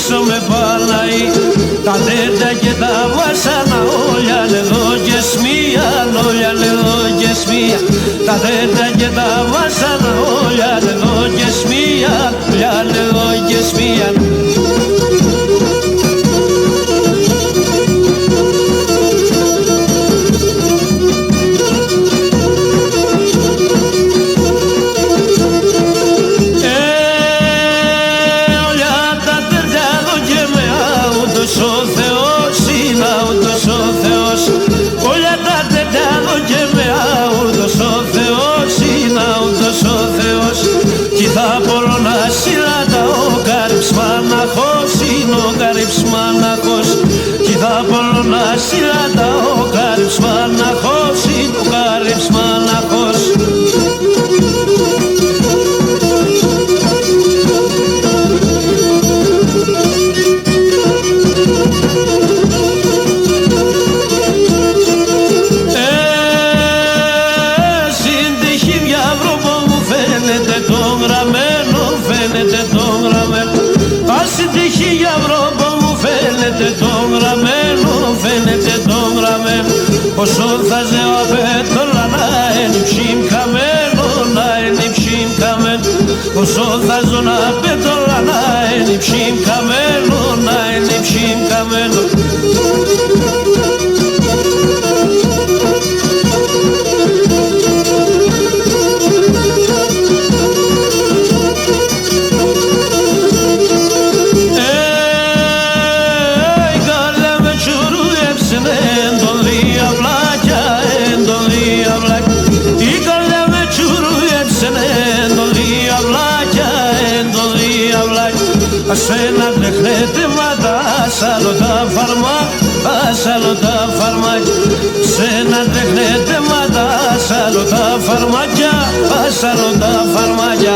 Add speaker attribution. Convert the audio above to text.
Speaker 1: πίσω με πάναει. Τα τέτα και τα βάσανα όλα εδώ και σμίαν, όλα εδώ και σμίαν. Τα τέτα και τα βάσανα όλα εδώ και σμίαν, όλα εδώ και σμίαν. Κι θα μπορώ να συλλατά ο καρυψμάναχος, είναι ο καρυψμάναχος. Συντυχή μια βρόπο μου φαίνεται το γραμμένο, φαίνεται το γραμμένο. Συντυχή για βρόπο μου φαίνεται το γραμμένο, φαίνεται το γραμμένο. Όσο θα ζεω απέτολα να είναι ψήμ καμένο, να είναι ψήμ καμένο. Όσο θα ζω να απέτολα να είναι ψήμ καμένο, να είναι ψήμ καμένο. Ασένα τρεχνέτε ματά, ασάλω τα φαρμάκια, ασάλω τα φαρμάκια. Σένα τρεχνέτε ματά, ασάλω τα φαρμάκια, ασάλω τα φαρμάκια.